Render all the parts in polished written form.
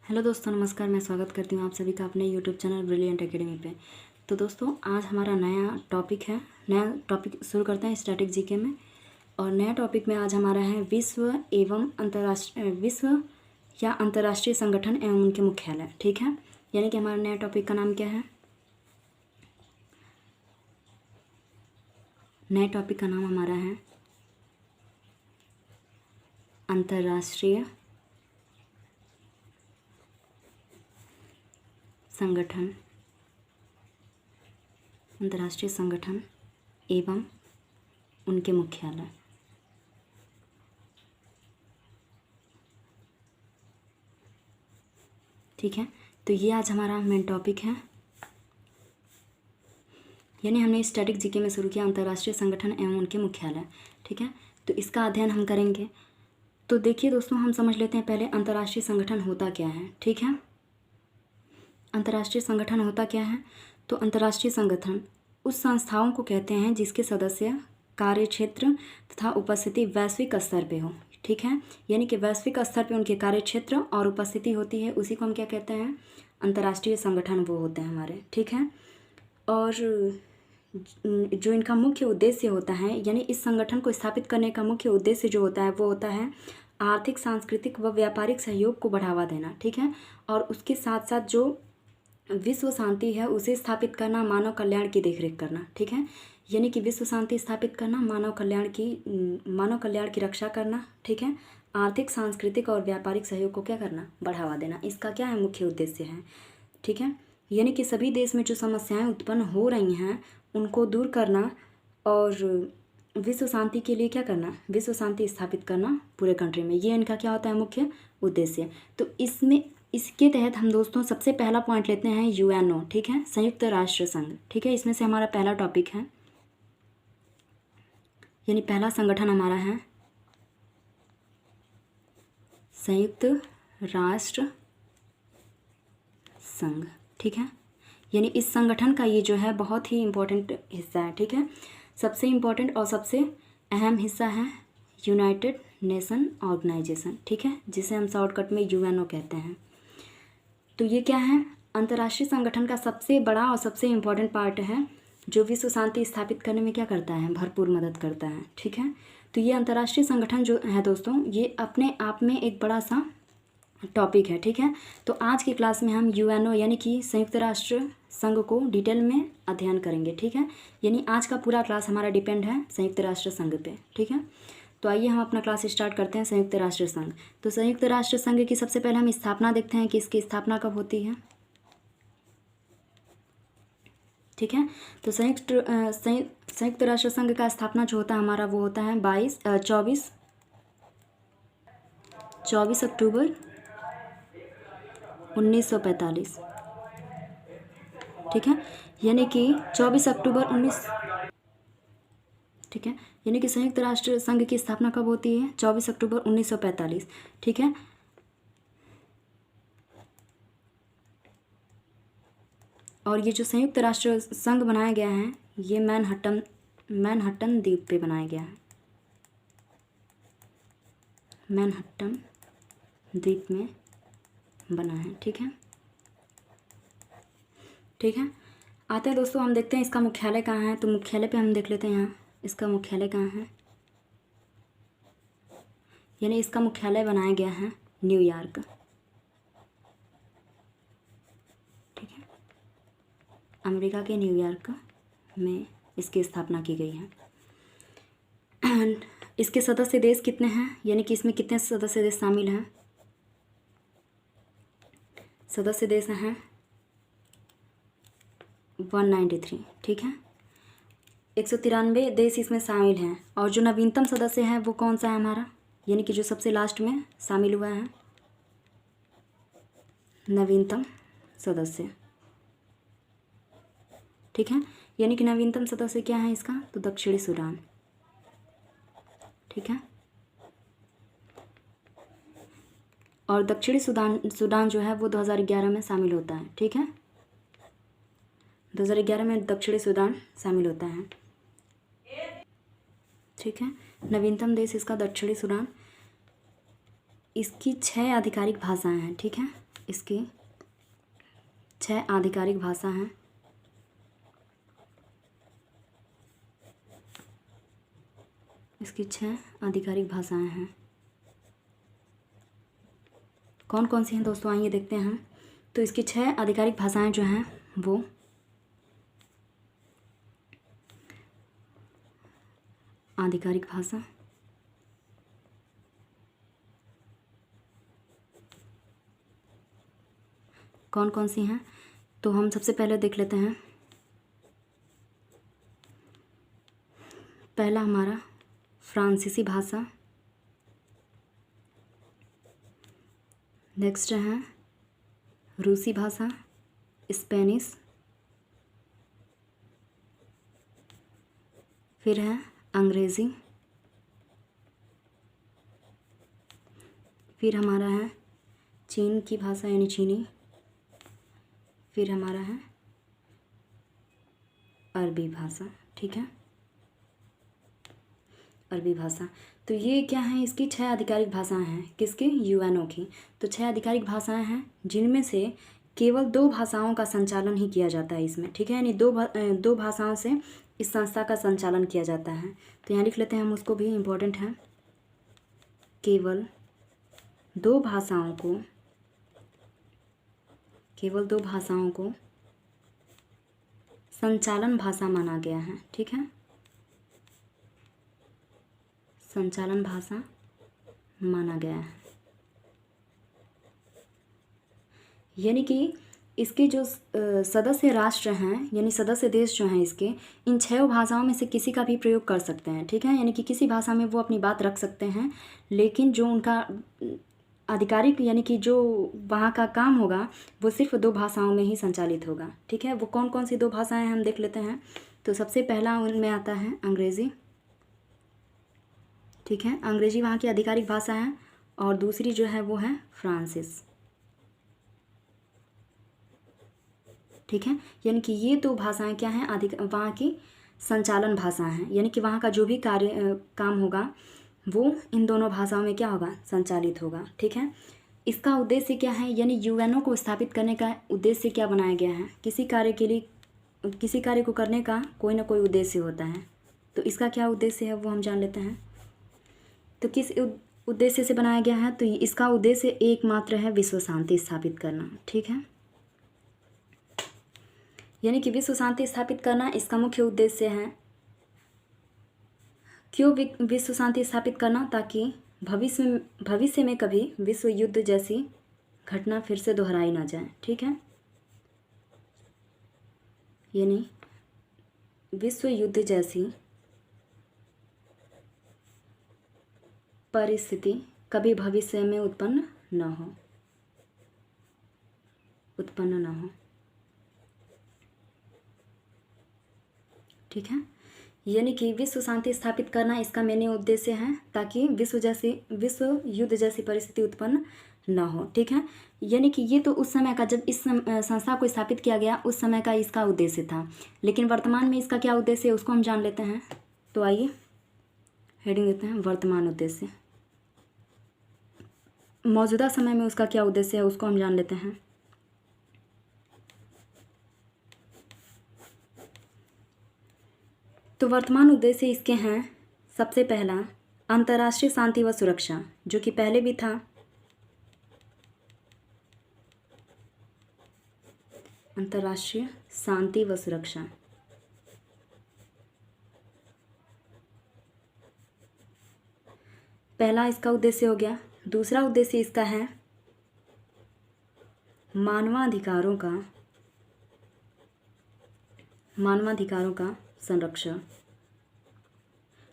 Hello दोस्तों, नमस्कार। मैं स्वागत करती हूँ आप सभी का अपने यूट्यूब चैनल ब्रिलियंट एकेडमी पे। तो दोस्तों, आज हमारा नया टॉपिक शुरू करते हैं स्टैटिक जीके में। और नया टॉपिक में आज हमारा है विश्व या अंतर्राष्ट्रीय संगठन एवं उनके मुख्यालय। ठीक है, यानी कि हमारा नया टॉपिक का नाम क्या है? नए टॉपिक का नाम हमारा है अंतर्राष्ट्रीय संगठन एवं उनके मुख्यालय। ठीक है, तो ये आज हमारा मेन टॉपिक है। यानी हमने स्टैटिक जीके में शुरू किया अंतर्राष्ट्रीय संगठन एवं उनके मुख्यालय। ठीक है, तो इसका अध्ययन हम करेंगे। तो देखिए दोस्तों, हम समझ लेते हैं पहले अंतर्राष्ट्रीय संगठन होता क्या है। ठीक है, अंतर्राष्ट्रीय संगठन होता क्या है? तो अंतर्राष्ट्रीय संगठन उस संस्थाओं को कहते हैं जिसके सदस्य कार्य क्षेत्र तथा उपस्थिति वैश्विक स्तर पे हो। ठीक है, यानी कि वैश्विक स्तर पे उनके कार्य क्षेत्र और उपस्थिति होती है, उसी को हम क्या कहते हैं? अंतर्राष्ट्रीय संगठन वो होते हैं हमारे। ठीक है, और जो इनका मुख्य उद्देश्य होता है, यानी इस संगठन को स्थापित करने का मुख्य उद्देश्य जो होता है वो होता है आर्थिक, सांस्कृतिक व व्यापारिक सहयोग को बढ़ावा देना। ठीक है, और उसके साथ साथ जो विश्व शांति है उसे स्थापित करना, मानव कल्याण की देखरेख करना। ठीक है, यानी कि विश्व शांति स्थापित करना, मानव कल्याण की रक्षा करना। ठीक है, आर्थिक, सांस्कृतिक और व्यापारिक सहयोग को क्या करना? बढ़ावा देना। इसका क्या है? मुख्य उद्देश्य है। ठीक है, यानी कि सभी देश में जो समस्याएं उत्पन्न हो रही हैं उनको दूर करना और विश्व शांति के लिए क्या करना? विश्व शांति स्थापित करना पूरे कंट्री में। ये इनका क्या होता है? मुख्य उद्देश्य। तो इसके तहत हम दोस्तों सबसे पहला पॉइंट लेते हैं यूएनओ। ठीक है, संयुक्त राष्ट्र संघ। ठीक है, इसमें से हमारा पहला टॉपिक है, यानी पहला संगठन हमारा है संयुक्त राष्ट्र संघ। ठीक है, यानी इस संगठन का ये जो है बहुत ही इम्पोर्टेंट हिस्सा है। ठीक है, सबसे इम्पोर्टेंट और सबसे अहम हिस्सा है यूनाइटेड नेशन ऑर्गेनाइजेशन। ठीक है, जिसे हम शॉर्टकट में यूएनओ कहते हैं। तो ये क्या है? अंतर्राष्ट्रीय संगठन का सबसे बड़ा और सबसे इम्पोर्टेंट पार्ट है जो विश्व शांति स्थापित करने में क्या करता है? भरपूर मदद करता है। ठीक है, तो ये अंतर्राष्ट्रीय संगठन जो है दोस्तों, ये अपने आप में एक बड़ा सा टॉपिक है। ठीक है, तो आज की क्लास में हम यूएनओ यानी कि संयुक्त राष्ट्र संघ को डिटेल में अध्ययन करेंगे। ठीक है, यानी आज का पूरा क्लास हमारा डिपेंड है संयुक्त राष्ट्र संघ पे। ठीक है, तो आइए हम अपना क्लास स्टार्ट करते हैं संयुक्त राष्ट्र संघ। तो संयुक्त राष्ट्र संघ की सबसे पहले हम स्थापना देखते हैं कि इसकी स्थापना कब होती है। ठीक है, तो संयुक्त राष्ट्र संघ का स्थापना जो होता है हमारा वो होता है 24 अक्टूबर 1945। ठीक है, यानी कि 24 अक्टूबर 19। ठीक है, यानी कि संयुक्त राष्ट्र संघ की स्थापना कब होती है? 24 अक्टूबर 1945। ठीक है, और ये जो संयुक्त राष्ट्र संघ बनाया गया है ये मैनहट्टन द्वीप पे बनाया गया है। मैनहट्टन द्वीप में बना है। ठीक है, ठीक है, आते हैं दोस्तों, हम देखते हैं इसका मुख्यालय कहाँ है। तो मुख्यालय पे हम देख लेते हैं यहाँ इसका मुख्यालय कहाँ है। यानी इसका मुख्यालय बनाया गया है न्यूयॉर्क। ठीक है, अमेरिका के न्यूयॉर्क में इसकी स्थापना की गई है। इसके सदस्य देश कितने हैं? यानी कि इसमें कितने सदस्य देश शामिल हैं? सदस्य देश हैं 193। ठीक है, 193 देश इसमें शामिल हैं। और जो नवीनतम सदस्य है वो कौन सा है हमारा? यानी कि जो सबसे लास्ट में शामिल हुआ है नवीनतम सदस्य। ठीक है, यानी कि नवीनतम सदस्य क्या है इसका? तो दक्षिणी सूडान। ठीक है, और दक्षिणी सूडान जो है वो 2011 में शामिल होता है। ठीक है, 2011 में दक्षिणी सूडान शामिल होता है। ठीक है, नवीनतम देश इसका दक्षिणी सूडान। इसकी 6 आधिकारिक भाषाएं हैं। ठीक है, इसकी 6 आधिकारिक भाषा हैं। इसकी 6 आधिकारिक भाषाएं हैं। कौन कौन सी हैं दोस्तों, आइए देखते हैं। तो इसकी 6 आधिकारिक भाषाएं जो हैं वो आधिकारिक भाषा, कौन कौन सी हैं, तो हम सबसे पहले देख लेते हैं। पहला हमारा फ्रांसीसी भाषा, नेक्स्ट है रूसी भाषा, स्पेनिश, फिर है अंग्रेज़ी, फिर हमारा है चीन की भाषा यानी चीनी, फिर हमारा है अरबी भाषा। ठीक है, अरबी भाषा। तो ये क्या है, इसकी 6 आधिकारिक भाषाएं हैं। किसकी? यूएनओ की। तो 6 आधिकारिक भाषाएं हैं जिनमें से केवल 2 भाषाओं का संचालन ही किया जाता है इसमें। ठीक है, यानी दो भाषाओं से इस संस्था का संचालन किया जाता है। तो यहाँ लिख लेते हैं हम, उसको भी इम्पोर्टेंट है। केवल 2 भाषाओं को संचालन भाषा माना गया है। ठीक है, संचालन भाषा माना गया है। यानी कि इसके जो सदस्य राष्ट्र हैं यानी सदस्य देश जो हैं इसके, इन 6 भाषाओं में से किसी का भी प्रयोग कर सकते हैं। ठीक है, यानी कि किसी भाषा में वो अपनी बात रख सकते हैं, लेकिन जो उनका आधिकारिक यानी कि जो वहाँ का काम होगा वो सिर्फ 2 भाषाओं में ही संचालित होगा। ठीक है, वो कौन कौन सी 2 भाषाएं हम देख लेते हैं। तो सबसे पहला उनमें आता है अंग्रेज़ी। ठीक है, अंग्रेज़ी वहाँ की आधिकारिक भाषा है, और दूसरी जो है वो है फ्रांसीस। ठीक है, यानी कि ये 2 भाषाएं क्या हैं, वहाँ की संचालन भाषा हैं, यानी कि वहाँ का जो भी काम होगा वो इन दोनों भाषाओं में क्या होगा, संचालित होगा। ठीक है, इसका उद्देश्य क्या है, यानी यूएनओ को स्थापित करने का उद्देश्य क्या बनाया गया है। किसी कार्य को करने का कोई ना कोई उद्देश्य होता है, तो इसका क्या उद्देश्य है वो हम जान लेते हैं। तो किस उद्देश्य से बनाया गया है, तो इसका उद्देश्य एकमात्र है विश्व शांति स्थापित करना। ठीक है, यानी कि विश्व शांति स्थापित करना इसका मुख्य उद्देश्य है। क्यों विश्व शांति स्थापित करना? ताकि भविष्य में कभी विश्व युद्ध जैसी घटना फिर से दोहराई ना जाए। ठीक है, यानी विश्व युद्ध जैसी परिस्थिति कभी भविष्य में उत्पन्न न हो। ठीक है, यानी कि विश्व शांति स्थापित करना इसका मेन उद्देश्य है, ताकि विश्व युद्ध जैसी परिस्थिति उत्पन्न न हो। ठीक है, यानी कि ये तो उस समय का, जब इस संस्था को स्थापित किया गया उस समय का इसका उद्देश्य था, लेकिन वर्तमान में इसका क्या उद्देश्य है उसको हम जान लेते हैं। तो आइए हेडिंग देते हैं, वर्तमान उद्देश्य। मौजूदा समय में उसका क्या उद्देश्य है उसको हम जान लेते हैं। तो वर्तमान उद्देश्य इसके हैं, सबसे पहला अंतर्राष्ट्रीय शांति व सुरक्षा, जो कि पहले भी था। अंतर्राष्ट्रीय शांति व सुरक्षा, पहला इसका उद्देश्य हो गया। दूसरा उद्देश्य इसका है मानवाधिकारों का संरक्षण,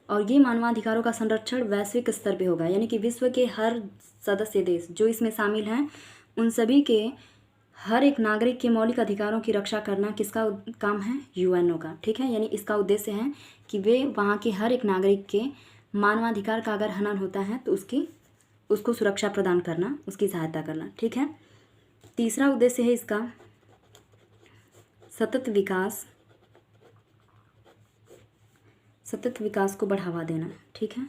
और ये मानवाधिकारों का संरक्षण वैश्विक स्तर पे होगा, यानी कि विश्व के हर सदस्य देश जो इसमें शामिल हैं उन सभी के हर एक नागरिक के मौलिक अधिकारों की रक्षा करना किसका काम है, यूएनओ का। ठीक है, यानी इसका उद्देश्य है कि वे वहाँ के हर एक नागरिक के मानवाधिकार का अगर हनन होता है तो उसको सुरक्षा प्रदान करना, उसकी सहायता करना। ठीक है, तीसरा उद्देश्य है इसका सतत विकास को बढ़ावा देना। ठीक है,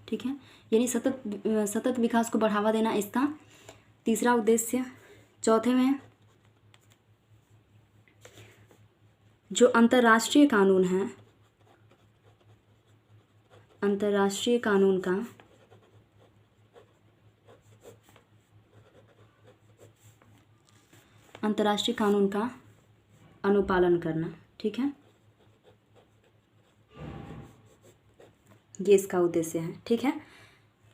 ठीक है, यानी सतत विकास को बढ़ावा देना इसका तीसरा उद्देश्य। चौथे में जो अंतर्राष्ट्रीय कानून है, अंतर्राष्ट्रीय कानून का अनुपालन करना, ठीक है, ये इसका उद्देश्य है। ठीक है,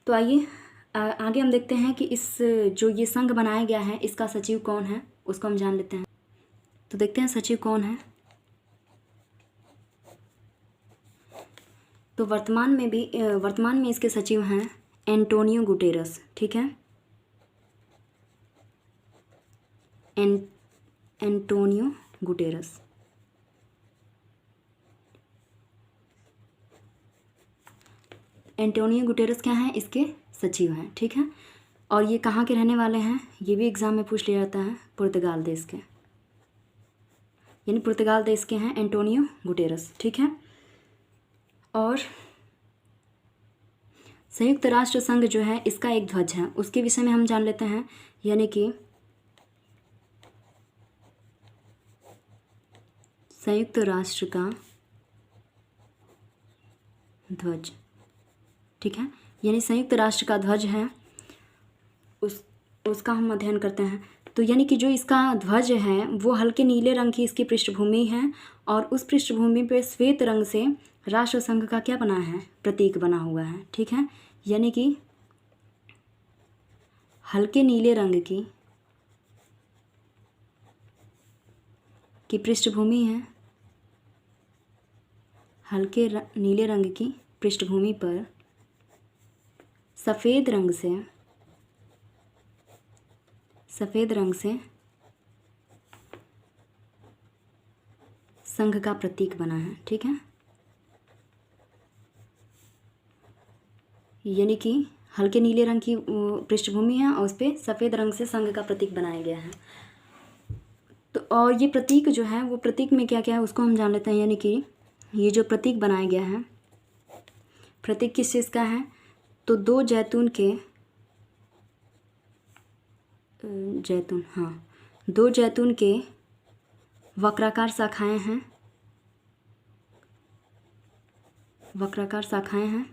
तो आइए आगे हम देखते हैं कि इस जो ये संघ बनाया गया है इसका सचिव कौन है, उसको हम जान लेते हैं। तो देखते हैं सचिव कौन है। तो वर्तमान में इसके सचिव हैं एंटोनियो गुटेरस। ठीक है, एंटोनियो गुटेरस। एंटोनियो गुटेरस क्या हैं, इसके सचिव हैं। ठीक है, और ये कहाँ के रहने वाले हैं, ये भी एग्ज़ाम में पूछ लिया जाता है, पुर्तगाल देश के, यानी पुर्तगाल देश के हैं एंटोनियो गुटेरस। ठीक है, और संयुक्त राष्ट्र संघ जो है इसका एक ध्वज है, उसके विषय में हम जान लेते हैं, यानी कि संयुक्त राष्ट्र का ध्वज। ठीक है, यानी संयुक्त राष्ट्र का ध्वज है, उसका हम अध्ययन करते हैं। तो यानी कि जो इसका ध्वज है वो हल्के नीले रंग की इसकी पृष्ठभूमि है, और उस पृष्ठभूमि पे श्वेत रंग से राष्ट्र संघ का क्या बना है, प्रतीक बना हुआ है। ठीक है, यानी कि हल्के नीले रंग की पृष्ठभूमि है, हल्के नीले रंग की पृष्ठभूमि पर सफ़ेद रंग से संघ का प्रतीक बना है। ठीक है, यानी कि हल्के नीले रंग की पृष्ठभूमि है और उस पर सफ़ेद रंग से संघ का प्रतीक बनाया गया है। तो और ये प्रतीक जो है वो प्रतीक में क्या क्या है उसको हम जान लेते हैं। यानी कि ये जो प्रतीक बनाया गया है, प्रतीक किस चीज़ का है, तो दो जैतून के वक्राकार शाखाएं हैं,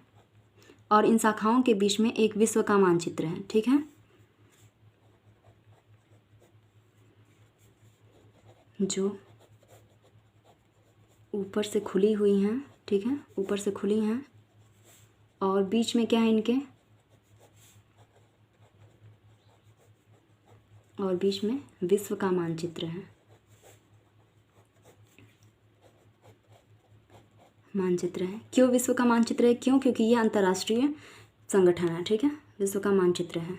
और इन शाखाओं के बीच में एक विश्व का मानचित्र है। ठीक है, जो ऊपर से खुली हुई हैं। ठीक है, ऊपर से खुली हैं, और बीच में क्या है इनके, और बीच में विश्व का मानचित्र है, क्यों विश्व का मानचित्र है, क्यों, क्योंकि ये अंतर्राष्ट्रीय संगठन है। ठीक है, विश्व का मानचित्र है।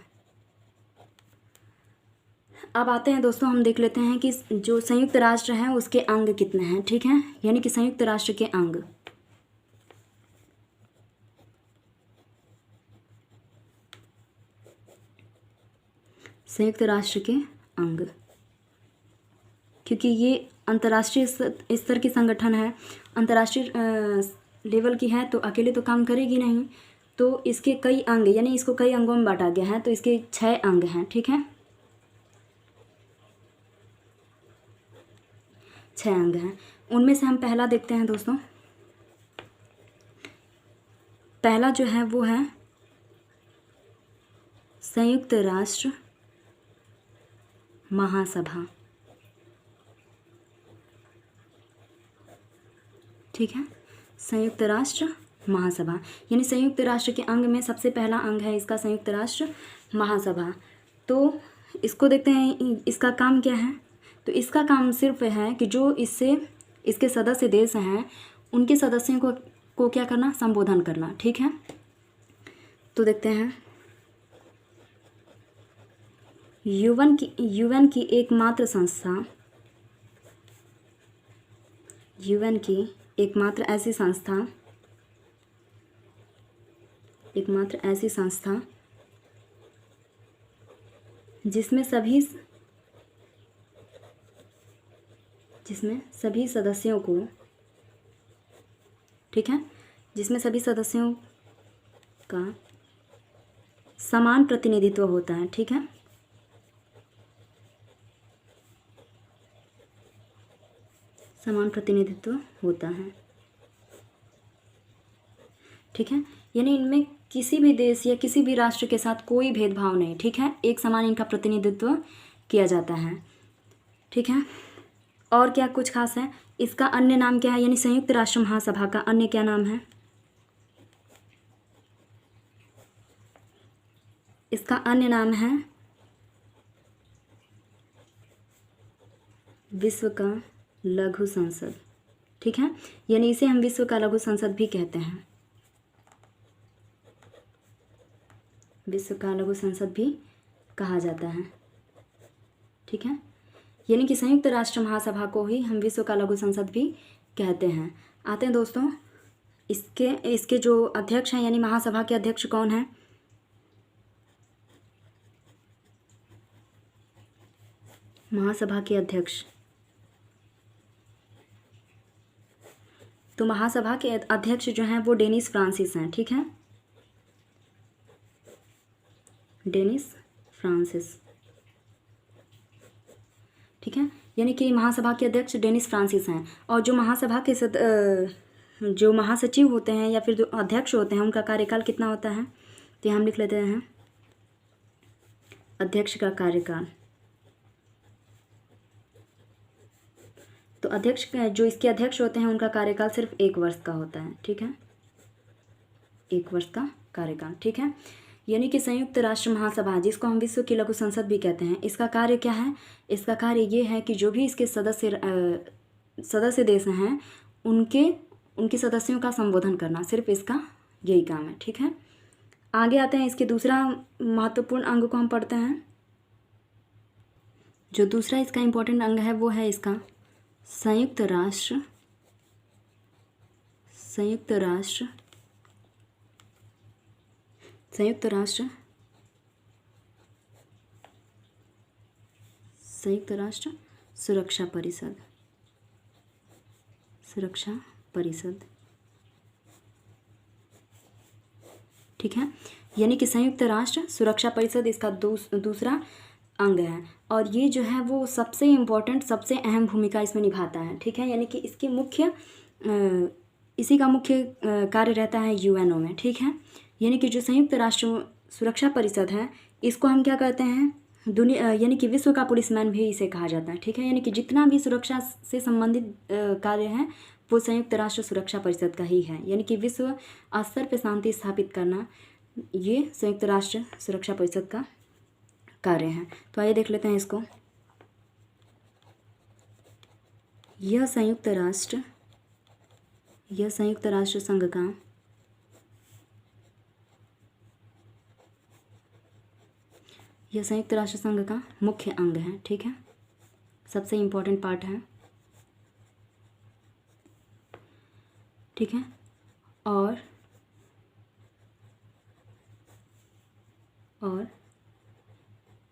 अब आते हैं दोस्तों, हम देख लेते हैं कि जो संयुक्त राष्ट्र है उसके अंग कितने हैं। ठीक है, यानी कि संयुक्त राष्ट्र के अंग, संयुक्त राष्ट्र के अंग, क्योंकि ये अंतर्राष्ट्रीय स्तर की संगठन है, अंतर्राष्ट्रीय लेवल की है, तो अकेले तो काम करेगी नहीं, तो इसके कई अंग, यानी इसको कई अंगों में बांटा गया है, तो इसके 6 अंग हैं। ठीक है, 6 अंग हैं। उनमें से हम पहला देखते हैं दोस्तों। पहला जो है वो है संयुक्त राष्ट्र महासभा। ठीक है, संयुक्त राष्ट्र महासभा, यानी संयुक्त राष्ट्र के अंग में सबसे पहला अंग है इसका संयुक्त राष्ट्र महासभा। तो इसको देखते हैं, इसका काम क्या है। तो इसका काम सिर्फ है कि जो इसके सदस्य देश हैं उनके सदस्यों को क्या करना, संबोधन करना। ठीक है, तो देखते हैं, यूएन की एकमात्र संस्था, यूएन की एकमात्र ऐसी संस्था जिसमें सभी सदस्यों को, ठीक है, जिसमें सभी सदस्यों का समान प्रतिनिधित्व होता है। ठीक है, समान प्रतिनिधित्व होता है। ठीक है, यानी इनमें किसी भी देश या किसी भी राष्ट्र के साथ कोई भेदभाव नहीं। ठीक है, एक समान इनका प्रतिनिधित्व किया जाता है। ठीक है, और क्या कुछ खास है? इसका अन्य नाम क्या है? यानी संयुक्त राष्ट्र महासभा का अन्य क्या नाम है? इसका अन्य नाम है विश्व का लघु संसद। ठीक है, यानी इसे हम विश्व का लघु संसद भी कहते हैं। विश्व का लघु संसद भी कहा जाता है। ठीक है, यानी कि संयुक्त राष्ट्र महासभा को ही हम विश्व का लघु संसद भी कहते हैं। आते हैं दोस्तों, इसके जो अध्यक्ष हैं, यानी महासभा के अध्यक्ष कौन हैं? महासभा के अध्यक्ष, तो महासभा के अध्यक्ष जो हैं वो डेनिस फ्रांसिस हैं। ठीक है, डेनिस फ्रांसिस। ठीक है, यानी कि महासभा के अध्यक्ष डेनिस फ्रांसिस हैं। और जो महासभा के जो महासचिव होते हैं या फिर जो अध्यक्ष होते हैं उनका कार्यकाल कितना होता है? तो यहाँ हम लिख लेते हैं अध्यक्ष का कार्यकाल। तो अध्यक्ष जो इसके अध्यक्ष होते हैं उनका कार्यकाल सिर्फ 1 वर्ष का होता है। ठीक है, 1 वर्ष का कार्यकाल। ठीक है, यानी कि संयुक्त राष्ट्र महासभा, जिसको हम विश्व की लघु संसद भी कहते हैं, इसका कार्य क्या है? इसका कार्य ये है कि जो भी इसके सदस्य देश हैं उनके सदस्यों का संबोधन करना, सिर्फ इसका यही काम है। ठीक है, आगे आते हैं, इसके दूसरा महत्वपूर्ण अंग को हम पढ़ते हैं। जो दूसरा इसका इम्पोर्टेंट अंग है वो है इसका संयुक्त राष्ट्र सुरक्षा परिषद। ठीक है, यानी कि संयुक्त राष्ट्र सुरक्षा परिषद इसका दूसरा अंग है। और ये जो है वो सबसे इम्पोर्टेंट, सबसे अहम भूमिका इसमें निभाता है। ठीक है, यानी कि इसी का मुख्य कार्य रहता है यूएनओ में। ठीक है, यानी कि जो संयुक्त राष्ट्र सुरक्षा परिषद है इसको हम क्या कहते हैं? यानी कि विश्व का पुलिसमैन भी इसे कहा जाता है। ठीक है, यानी कि जितना भी सुरक्षा से संबंधित कार्य हैं वो संयुक्त राष्ट्र सुरक्षा परिषद का ही है। यानी कि विश्व स्तर पर शांति स्थापित करना ये संयुक्त राष्ट्र सुरक्षा परिषद का कार्य है। तो आइए देख लेते हैं इसको। यह संयुक्त राष्ट्र संघ का मुख्य अंग है। ठीक है, सबसे इम्पोर्टेंट पार्ट है। ठीक है, और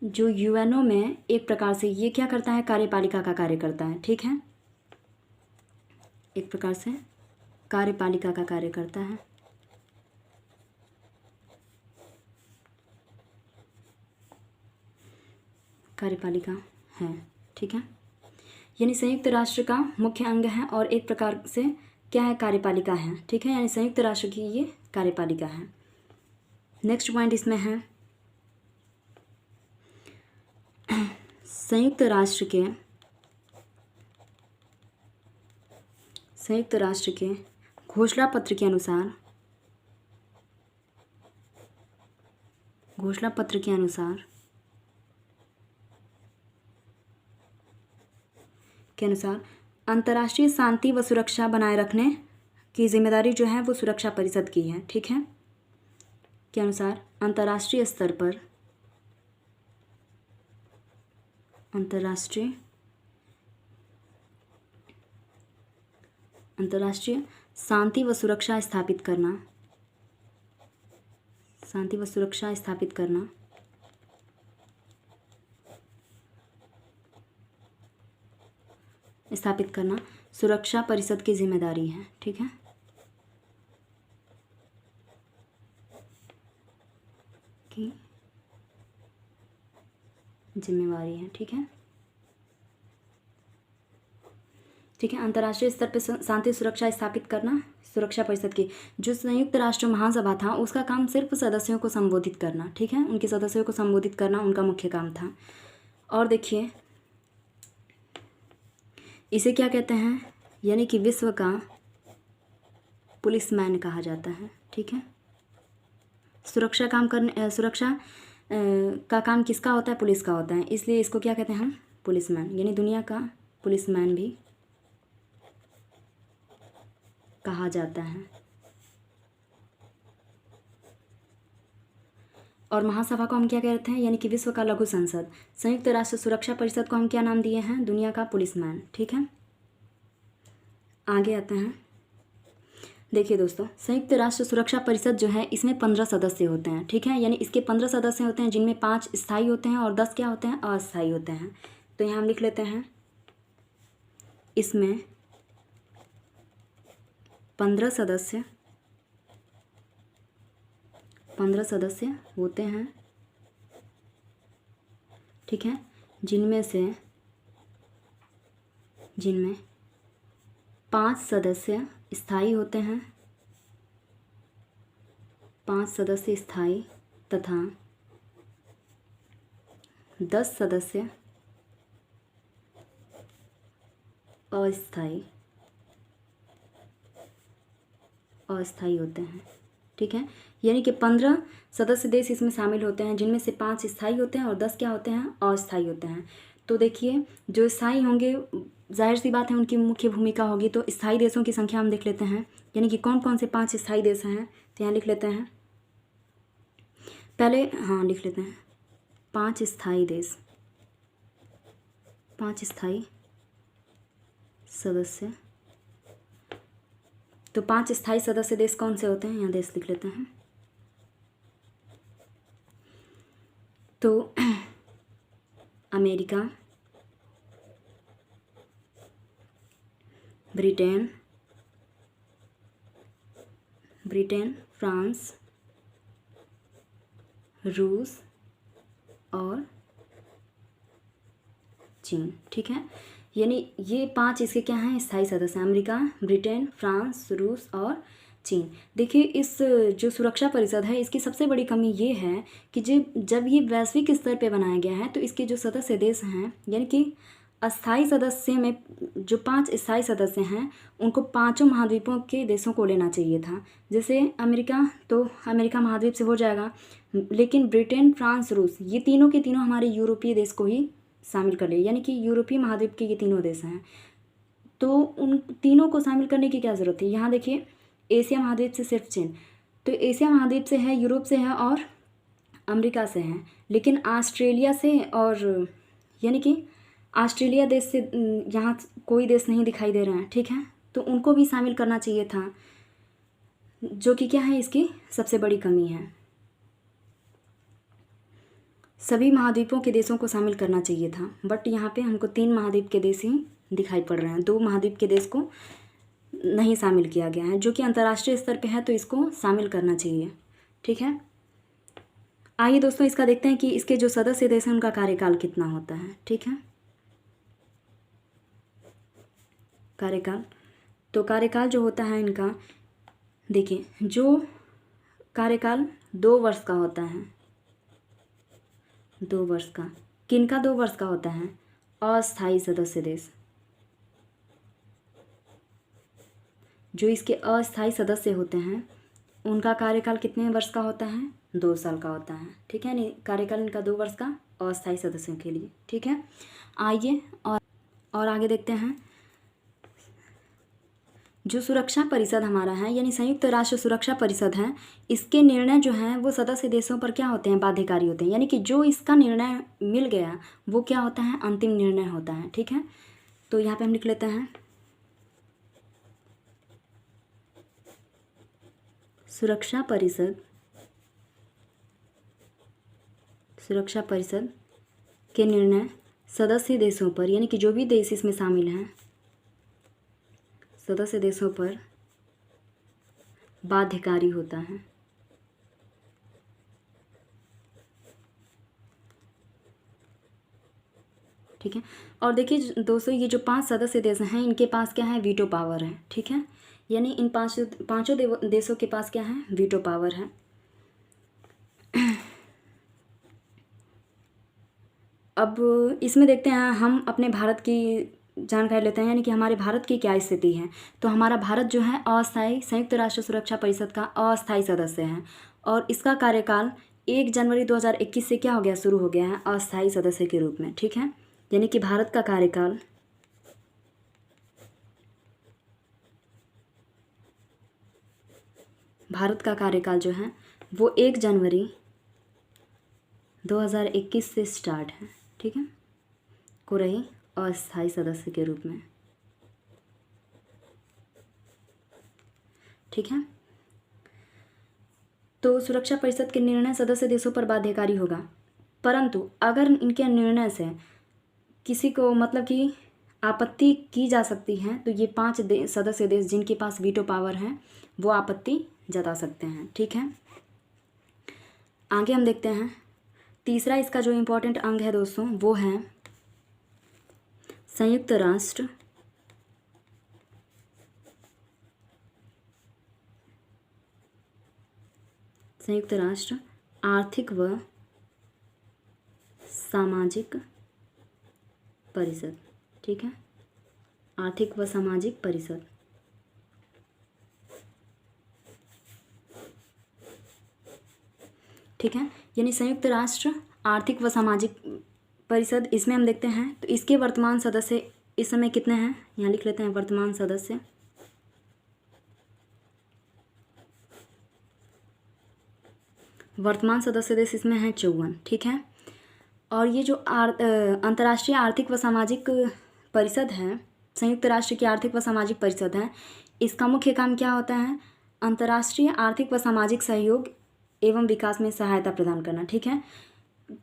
जो यूएनओ में एक प्रकार से ये क्या करता है? कार्यपालिका का कार्य करता है। ठीक है, एक प्रकार से कार्यपालिका का कार्य करता है। कार्यपालिका है। ठीक है, यानी संयुक्त राष्ट्र का मुख्य अंग है और एक प्रकार से क्या है? कार्यपालिका है। ठीक है, यानी संयुक्त राष्ट्र की ये कार्यपालिका है। नेक्स्ट पॉइंट इसमें है संयुक्त राष्ट्र के घोषणा पत्र के अनुसार अंतर्राष्ट्रीय शांति व सुरक्षा बनाए रखने की जिम्मेदारी जो है वो सुरक्षा परिषद की है। ठीक है, के अनुसार अंतर्राष्ट्रीय स्तर पर अंतर्राष्ट्रीय शांति व सुरक्षा स्थापित करना सुरक्षा परिषद की जिम्मेदारी है। ठीक है, की जिम्मेवारी है। ठीक है, ठीक है। अंतर्राष्ट्रीय स्तर पर शांति सुरक्षा स्थापित करना सुरक्षा परिषद की जो संयुक्त राष्ट्र महासभा था उसका काम सिर्फ सदस्यों को संबोधित करना। ठीक है, उनके सदस्यों को संबोधित करना उनका मुख्य काम था। और देखिए इसे क्या कहते हैं, यानी कि विश्व का पुलिसमैन कहा जाता है। ठीक है, सुरक्षा का काम किसका होता है, पुलिस का होता है, इसलिए इसको क्या कहते हैं हम, पुलिसमैन, यानी दुनिया का पुलिसमैन भी कहा जाता है। और महासभा को हम क्या कहते हैं, यानी कि विश्व का लघु संसद। संयुक्त राष्ट्र सुरक्षा परिषद को हम क्या नाम दिए हैं, दुनिया का पुलिसमैन। ठीक है, आगे आते हैं। देखिए दोस्तों, संयुक्त राष्ट्र सुरक्षा परिषद जो है इसमें 15 सदस्य होते हैं। ठीक है, यानी इसके 15 सदस्य होते हैं जिनमें 5 स्थायी होते हैं और 10 क्या होते हैं, अस्थायी होते हैं। तो यहाँ हम लिख लेते हैं इसमें 15 सदस्य होते हैं। ठीक है, जिनमें 5 सदस्य स्थायी होते हैं, 5 सदस्य स्थायी तथा 10 सदस्य अस्थायी होते हैं। ठीक है, यानी कि 15 सदस्य देश इसमें शामिल होते हैं जिनमें से 5 स्थायी होते हैं और 10 क्या होते हैं, अस्थायी होते हैं। तो देखिए जो स्थायी होंगे जाहिर सी बात है उनकी मुख्य भूमिका होगी। तो स्थायी देशों की संख्या हम देख लेते हैं, यानी कि कौन कौन से 5 स्थायी देश हैं। तो यहाँ लिख लेते हैं पहले, हाँ लिख लेते हैं 5 स्थायी देश, 5 स्थायी सदस्य। तो 5 स्थायी सदस्य देश कौन से होते हैं, यहाँ देश लिख लेते हैं। तो अमेरिका, ब्रिटेन, फ्रांस, रूस और चीन। ठीक है, यानी ये 5 इसके क्या हैं, स्थायी सदस्य, अमेरिका, ब्रिटेन, फ्रांस, रूस और चीन। देखिए इस जो सुरक्षा परिषद है इसकी सबसे बड़ी कमी ये है कि जब ये वैश्विक स्तर पे बनाया गया है तो इसके जो सदस्य देश हैं, यानी कि अस्थायी सदस्य में जो 5 स्थायी सदस्य हैं उनको 5 महाद्वीपों के देशों को लेना चाहिए था। जैसे अमेरिका, तो अमेरिका महाद्वीप से हो जाएगा, लेकिन ब्रिटेन, फ्रांस, रूस ये तीनों के तीनों हमारे यूरोपीय देश को ही शामिल कर ले, यानी कि यूरोपीय महाद्वीप के ये तीनों देश हैं। तो उन तीनों को शामिल करने की क्या ज़रूरत थी। यहाँ देखिए एशिया महाद्वीप से सिर्फ चीन, तो एशिया महाद्वीप से है, यूरोप से है और अमेरिका से है, लेकिन ऑस्ट्रेलिया से और यानी कि ऑस्ट्रेलिया देश से यहाँ कोई देश नहीं दिखाई दे रहे हैं। ठीक है, तो उनको भी शामिल करना चाहिए था, जो कि क्या है इसकी सबसे बड़ी कमी है। सभी महाद्वीपों के देशों को शामिल करना चाहिए था, बट यहाँ पे हमको 3 महाद्वीप के देश ही दिखाई पड़ रहे हैं, 2 महाद्वीप के देश को नहीं शामिल किया गया है, जो कि अंतर्राष्ट्रीय स्तर पे है तो इसको शामिल करना चाहिए। ठीक है, आइए दोस्तों इसका देखते हैं कि इसके जो सदस्य देश हैं उनका कार्यकाल कितना होता है। ठीक है, कार्यकाल, तो कार्यकाल जो होता है इनका, देखिए जो कार्यकाल 2 वर्ष का होता है, 2 वर्ष का, किनका 2 वर्ष का होता है, अस्थायी सदस्य देश, जो इसके अस्थायी सदस्य होते हैं उनका कार्यकाल कितने वर्ष का होता है, 2 साल का होता है। ठीक है, नहीं कार्यकाल इनका 2 वर्ष का अस्थायी सदस्यों के लिए। ठीक है, आइए और आगे देखते हैं। जो सुरक्षा परिषद हमारा है, यानी संयुक्त राष्ट्र सुरक्षा परिषद है, इसके निर्णय जो हैं वो सदस्य देशों पर क्या होते हैं, बाध्यकारी होते हैं, यानी कि जो इसका निर्णय मिल गया वो क्या होता है, अंतिम निर्णय होता है। ठीक है, तो यहाँ पे हम लिख लेते हैं सुरक्षा परिषद के निर्णय सदस्य देशों पर, यानी कि जो भी देश इसमें शामिल हैं सदस्य देशों पर बाध्यकारी होता है। ठीक है। और देखिए दोस्तों, ये जो 5 सदस्य देश हैं इनके पास क्या है, वीटो पावर है। ठीक है, यानी इन पाँचों देशों के पास क्या है, वीटो पावर है। अब इसमें देखते हैं हम अपने भारत की जानकारी लेते हैं, यानी कि हमारे भारत की क्या स्थिति है। तो हमारा भारत जो है अस्थायी संयुक्त राष्ट्र सुरक्षा परिषद का अस्थायी सदस्य है और इसका कार्यकाल 1 जनवरी 2021 से क्या हो गया, शुरू हो गया है अस्थायी सदस्य के रूप में। ठीक है, यानी कि भारत का कार्यकाल जो है वो 1 जनवरी 2021 से स्टार्ट है। ठीक है, को रही अस्थायी सदस्य के रूप में। ठीक है, तो सुरक्षा परिषद के निर्णय सदस्य देशों पर बाध्यकारी होगा, परंतु अगर इनके निर्णय से किसी को मतलब कि आपत्ति की जा सकती है तो ये 5 सदस्य देश जिनके पास वीटो पावर है वो आपत्ति जता सकते हैं। ठीक है, आगे हम देखते हैं तीसरा इसका जो इम्पोर्टेंट अंग है दोस्तों वो है संयुक्त राष्ट्र आर्थिक व सामाजिक परिषद। ठीक है, आर्थिक व सामाजिक परिषद। ठीक है, यानी संयुक्त राष्ट्र आर्थिक व सामाजिक परिषद, इसमें हम देखते हैं तो इसके वर्तमान सदस्य इस समय कितने हैं, यहाँ लिख लेते हैं वर्तमान सदस्य। वर्तमान सदस्य देश इसमें हैं 54। ठीक है, और ये जो अंतर्राष्ट्रीय आर्थिक व सामाजिक परिषद है, संयुक्त राष्ट्र की आर्थिक व सामाजिक परिषद है, इसका मुख्य काम क्या होता है, अंतर्राष्ट्रीय आर्थिक व सामाजिक सहयोग एवं विकास में सहायता प्रदान करना। ठीक है,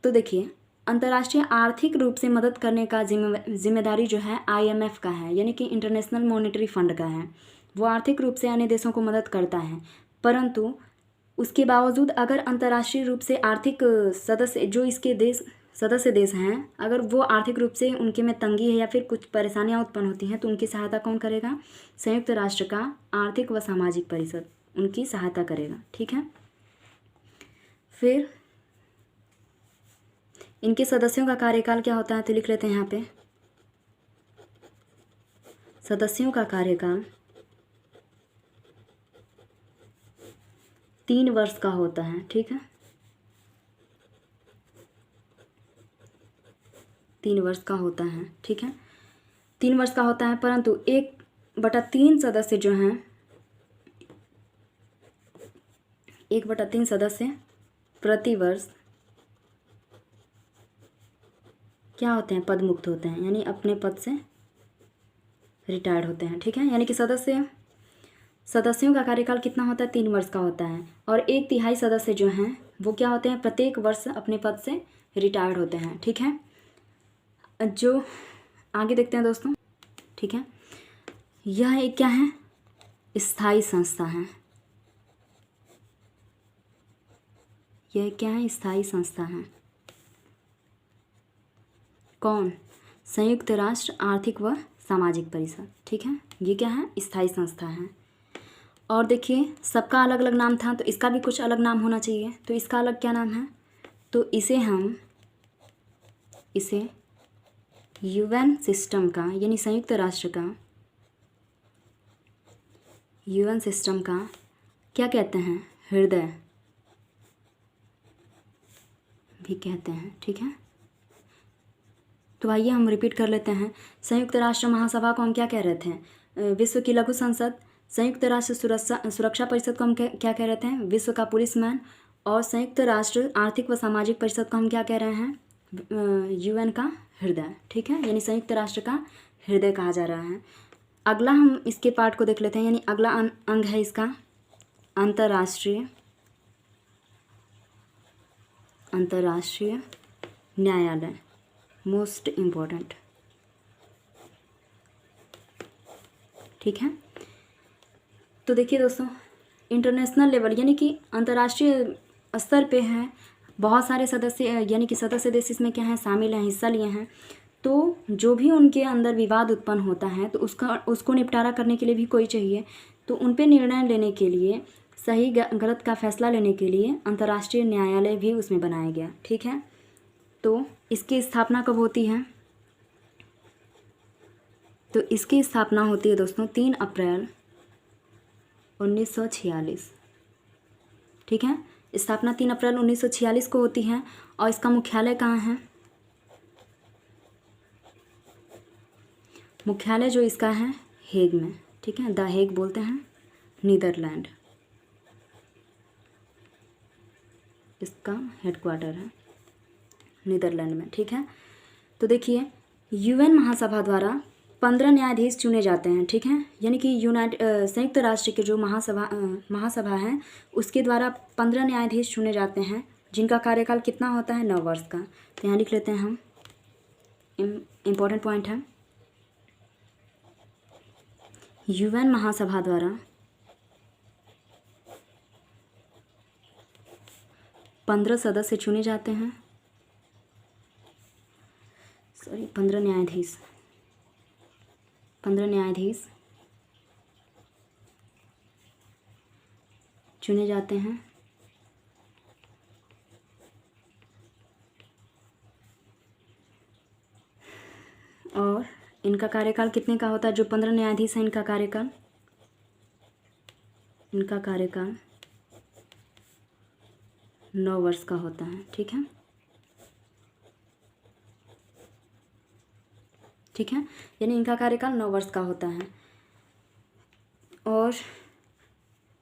तो देखिए अंतर्राष्ट्रीय आर्थिक रूप से मदद करने का जिम्मेदारी जो है IMF का है, यानी कि इंटरनेशनल मॉनेटरी फंड का है। वो आर्थिक रूप से अन्य देशों को मदद करता है, परंतु उसके बावजूद अगर अंतर्राष्ट्रीय रूप से आर्थिक सदस्य जो इसके सदस्य देश हैं, अगर वो आर्थिक रूप से उनके में तंगी है या फिर कुछ परेशानियां उत्पन्न होती हैं तो उनकी सहायता कौन करेगा, संयुक्त राष्ट्र का आर्थिक व सामाजिक परिषद उनकी सहायता करेगा। ठीक है, फिर इनके सदस्यों का कार्यकाल क्या होता है, तो लिख लेते हैं यहाँ पे सदस्यों का कार्यकाल 3 वर्ष का होता है। ठीक है, 3 वर्ष का होता है। ठीक है, 3 वर्ष का होता है, परंतु 1/3 सदस्य जो हैं 1/3 सदस्य प्रति वर्ष क्या होते हैं, पद मुक्त होते हैं, यानी अपने पद से रिटायर्ड होते हैं। ठीक है, यानी कि सदस्यों का कार्यकाल कितना होता है, 3 वर्ष का होता है, और 1/3 सदस्य जो हैं वो क्या होते हैं, प्रत्येक वर्ष अपने पद से रिटायर्ड होते हैं। ठीक है, जो आगे देखते हैं दोस्तों। ठीक है, यह एक क्या है, स्थायी संस्था है। यह क्या है, स्थायी संस्था है। कौन, संयुक्त राष्ट्र आर्थिक व सामाजिक परिषद। ठीक है, ये क्या है, स्थायी संस्था है। और देखिए सबका अलग अलग नाम था तो इसका भी कुछ अलग नाम होना चाहिए, तो इसका अलग क्या नाम है, तो इसे UN सिस्टम का, यानी संयुक्त राष्ट्र का UN सिस्टम का क्या कहते हैं, हृदय भी कहते हैं। ठीक है, तो आइए हम रिपीट कर लेते हैं। संयुक्त राष्ट्र महासभा को हम क्या कह रहे थे, विश्व की लघु संसद। संयुक्त राष्ट्र सुरक्षा परिषद को हम क्या कह रहे थे, विश्व का पुलिसमैन। और संयुक्त राष्ट्र आर्थिक व सामाजिक परिषद को हम क्या कह रहे हैं, UN का हृदय। ठीक है, यानी संयुक्त राष्ट्र का हृदय कहा जा रहा है। अगला हम इसके पार्ट को देख लेते हैं, यानी अगला अंग है इसका अंतर्राष्ट्रीय न्यायालय, मोस्ट इम्पोर्टेंट। ठीक है, तो देखिए दोस्तों इंटरनेशनल लेवल यानी कि अंतर्राष्ट्रीय स्तर पे हैं बहुत सारे सदस्य, यानी कि सदस्य देश इसमें क्या हैं, शामिल हैं, हिस्सा लिए हैं। तो जो भी उनके अंदर विवाद उत्पन्न होता है तो उसको निपटारा करने के लिए भी कोई चाहिए। तो उन पे निर्णय लेने के लिए, सही गलत का फैसला लेने के लिए अंतर्राष्ट्रीय न्यायालय भी उसमें बनाया गया। ठीक है, तो इसकी स्थापना कब होती है? तो इसकी स्थापना होती है दोस्तों 3 अप्रैल 1946। ठीक है, स्थापना 3 अप्रैल 1946 को होती है। और इसका मुख्यालय कहाँ है? मुख्यालय जो इसका है हेग में। ठीक है, द हेग बोलते हैं, नीदरलैंड इसका हेडक्वार्टर है, नीदरलैंड में। ठीक है, तो देखिए यूएन महासभा द्वारा 15 न्यायाधीश चुने जाते हैं। ठीक है, यानी कि संयुक्त राष्ट्र के जो महासभा है उसके द्वारा 15 न्यायाधीश चुने जाते हैं, जिनका कार्यकाल कितना होता है? 9 वर्ष का। तो यहाँ लिख लेते हैं हम, इम्पोर्टेंट पॉइंट है, यूएन महासभा द्वारा 15 सदस्य चुने जाते हैं, 15 न्यायाधीश चुने जाते हैं। और इनका कार्यकाल कितने का होता है? जो 15 न्यायाधीश हैं इनका कार्यकाल 9 वर्ष का होता है। ठीक है, यानी इनका कार्यकाल 9 वर्ष का होता है। और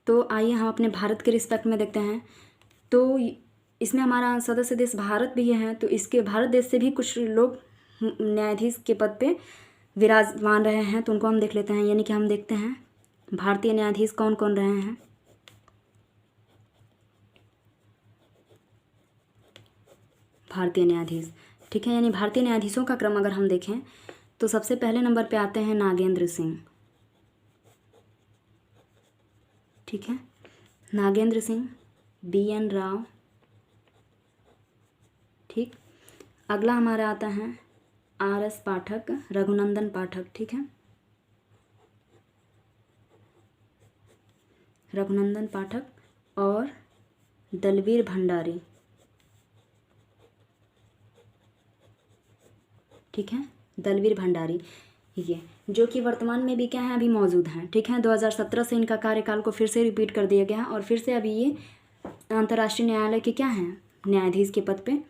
तो आइए हम अपने भारत के रिस्पेक्ट में देखते हैं। तो इसमें हमारा सदस्य देश भारत भी है, तो इसके भारत देश से भी कुछ लोग न्यायाधीश के पद पे विराजमान रहे हैं, तो उनको हम देख लेते हैं। यानी कि हम देखते हैं भारतीय न्यायाधीश कौन कौन रहे हैं। भारतीय न्यायाधीश, ठीक है, यानी भारतीय न्यायाधीशों का क्रम अगर हम देखें तो सबसे पहले नंबर पे आते हैं नागेंद्र सिंह। ठीक है, नागेंद्र सिंह, BN राव। ठीक, अगला हमारा आता है RS पाठक, रघुनंदन पाठक। ठीक है, रघुनंदन पाठक और दलवीर भंडारी। ठीक है, दलवीर भंडारी, ये जो कि वर्तमान में भी क्या है, अभी मौजूद हैं। ठीक है, 2017 से इनका कार्यकाल को फिर से रिपीट कर दिया गया है और फिर से अभी ये अंतर्राष्ट्रीय न्यायालय के क्या हैं, न्यायाधीश के पद पे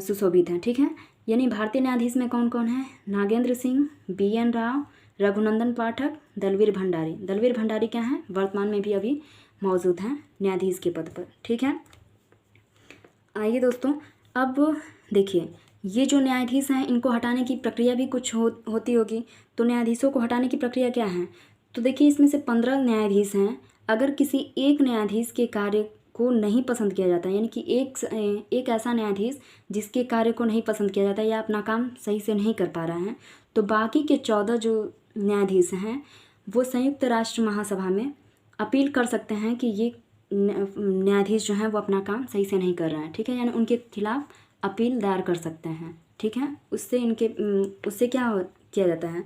सुशोभित हैं। ठीक है, यानी भारतीय न्यायाधीश में कौन कौन है? नागेंद्र सिंह, BN राव, रघुनंदन पाठक, दलवीर भंडारी। दलवीर भंडारी क्या हैं, वर्तमान में भी अभी मौजूद हैं न्यायाधीश के पद पर। ठीक है, आइए दोस्तों, अब देखिए ये जो न्यायाधीश हैं इनको हटाने की प्रक्रिया भी कुछ होती होगी। तो न्यायाधीशों को हटाने की प्रक्रिया क्या है? तो देखिए इसमें से 15 न्यायाधीश हैं। अगर किसी एक न्यायाधीश के कार्य को नहीं पसंद किया जाता, यानी कि एक ऐसा न्यायाधीश जिसके कार्य को नहीं पसंद किया जाता या अपना काम सही से नहीं कर पा रहा है, तो बाकी के 14 जो न्यायाधीश हैं वो संयुक्त राष्ट्र महासभा में अपील कर सकते हैं कि ये न्यायाधीश जो हैं वो अपना काम सही से नहीं कर रहे हैं। ठीक है, यानी उनके खिलाफ अपील दायर कर सकते हैं। ठीक है, उससे क्या किया जाता है,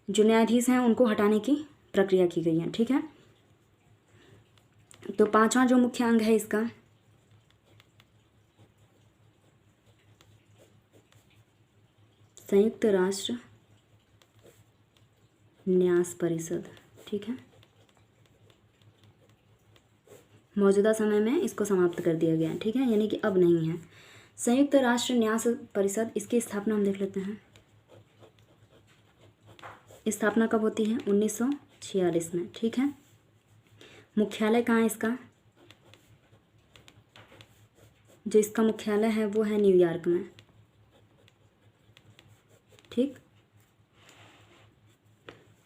जो न्यायाधीश हैं उनको हटाने की प्रक्रिया की गई है। ठीक है, तो 5वां जो मुख्य अंग है इसका, संयुक्त राष्ट्र न्यास परिषद। ठीक है, मौजूदा समय में इसको समाप्त कर दिया गया है। ठीक है, यानी कि अब नहीं है। संयुक्त राष्ट्र न्यास परिषद, इसकी स्थापना हम देख लेते हैं। स्थापना कब होती है? 1946 में। ठीक है, मुख्यालय कहाँ है इसका? जो इसका मुख्यालय है वो है न्यूयॉर्क में। ठीक,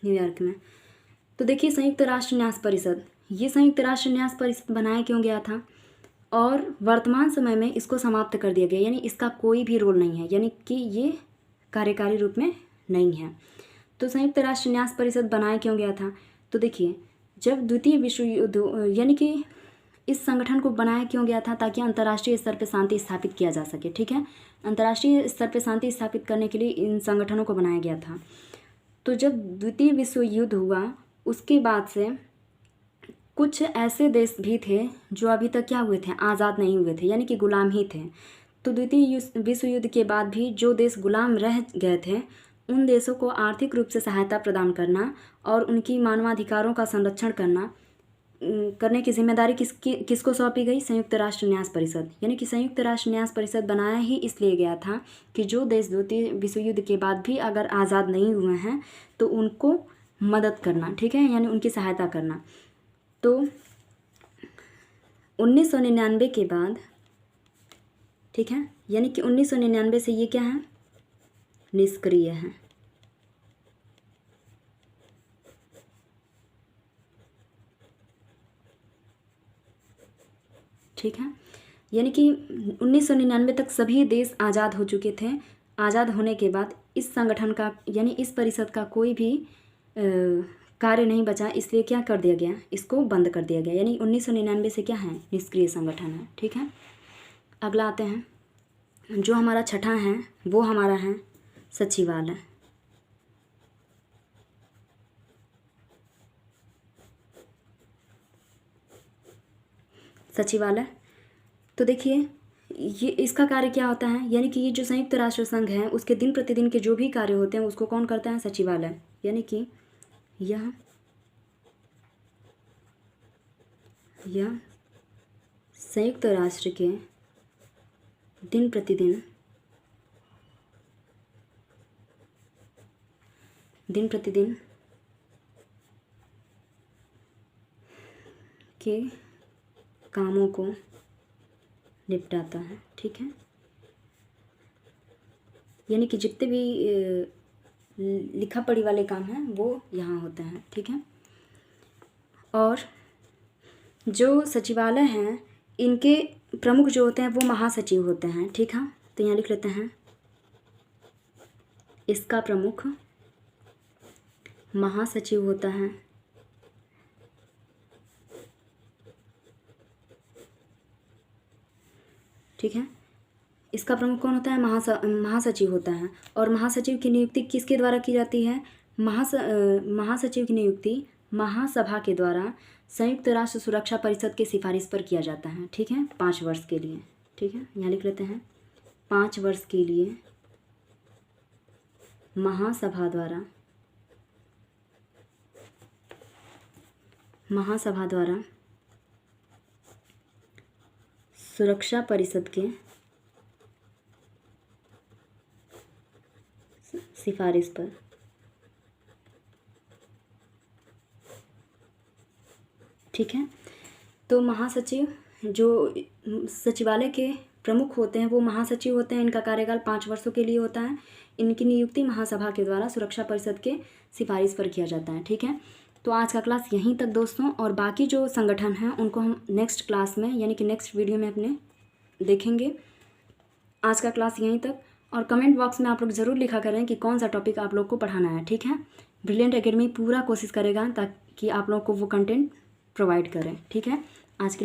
न्यूयॉर्क में। तो देखिए संयुक्त राष्ट्र न्यास परिषद, ये संयुक्त राष्ट्र न्यास परिषद बनाया क्यों गया था और वर्तमान समय में इसको समाप्त कर दिया गया, यानी इसका कोई भी रोल नहीं है, यानी कि ये कार्यकारी रूप में नहीं है। तो संयुक्त राष्ट्र न्यास परिषद बनाया क्यों गया था? तो देखिए जब द्वितीय विश्व युद्ध, यानी कि इस संगठन को बनाया क्यों गया था? ताकि अंतर्राष्ट्रीय स्तर पर शांति स्थापित किया जा सके। ठीक है, अंतर्राष्ट्रीय स्तर पर शांति स्थापित करने के लिए इन संगठनों को बनाया गया था। तो जब द्वितीय विश्व युद्ध हुआ उसके बाद से कुछ ऐसे देश भी थे जो अभी तक क्या हुए थे? आज़ाद नहीं हुए थे, यानी कि गुलाम ही थे। तो द्वितीय विश्व युद्ध के बाद भी जो देश गुलाम रह गए थे उन देशों को आर्थिक रूप से सहायता प्रदान करना और उनकी मानवाधिकारों का संरक्षण करने की जिम्मेदारी किसको सौंपी गई? संयुक्त राष्ट्र न्यास परिषद। यानी कि संयुक्त राष्ट्र न्यास परिषद बनाया ही इसलिए गया था कि जो देश द्वितीय विश्व युद्ध के बाद भी अगर आज़ाद नहीं हुए हैं तो उनको मदद करना, ठीक है, यानी उनकी सहायता करना। तो 1999 के बाद, ठीक है, यानी कि 1999 से ये क्या है? निष्क्रिय है। ठीक है, यानी कि 1999 तक सभी देश आज़ाद हो चुके थे। आज़ाद होने के बाद इस संगठन का यानी इस परिषद का कोई भी कार्य नहीं बचा, इसलिए क्या कर दिया गया? इसको बंद कर दिया गया। यानी 1999 से क्या है? निष्क्रिय संगठन है। ठीक है, अगला आते हैं, जो हमारा छठा है वो हमारा है सचिवालय। सचिवालय, तो देखिए ये इसका कार्य क्या होता है? यानी कि ये जो संयुक्त राष्ट्र संघ है उसके दिन प्रतिदिन के जो भी कार्य होते हैं उसको कौन करता है? सचिवालय। यानी कि यह संयुक्त राष्ट्र के दिन प्रतिदिन के कामों को निपटाता है। ठीक है, यानी कि जितने भी लिखा पढ़ी वाले काम हैं वो यहाँ होते हैं। ठीक है, और जो सचिवालय हैं इनके प्रमुख जो होते हैं वो महासचिव होते हैं। ठीक है, तो यहाँ लिख लेते हैं, इसका प्रमुख महासचिव होता है। ठीक है, इसका प्रमुख कौन होता है? महासचिव होता है। और महासचिव की नियुक्ति किसके द्वारा की जाती है? महासचिव की नियुक्ति महासभा के द्वारा संयुक्त राष्ट्र सुरक्षा परिषद की सिफारिश पर किया जाता है। ठीक है, 5 वर्ष के लिए। ठीक है, यहाँ लिख लेते हैं, 5 वर्ष के लिए महासभा द्वारा सुरक्षा परिषद के सिफारिश पर। ठीक है, तो महासचिव जो सचिवालय के प्रमुख होते हैं वो महासचिव होते हैं। इनका कार्यकाल 5 वर्षों के लिए होता है। इनकी नियुक्ति महासभा के द्वारा सुरक्षा परिषद के सिफारिश पर किया जाता है। ठीक है, तो आज का क्लास यहीं तक दोस्तों, और बाकी जो संगठन हैं उनको हम नेक्स्ट क्लास में यानी कि नेक्स्ट वीडियो में अपने देखेंगे। आज का क्लास यहीं तक, और कमेंट बॉक्स में आप लोग ज़रूर लिखा करें कि कौन सा टॉपिक आप लोग को पढ़ाना है। ठीक है, ब्रिलियंट एकेडमी पूरा कोशिश करेगा ताकि आप लोग को वो कंटेंट प्रोवाइड करें। ठीक है, आज के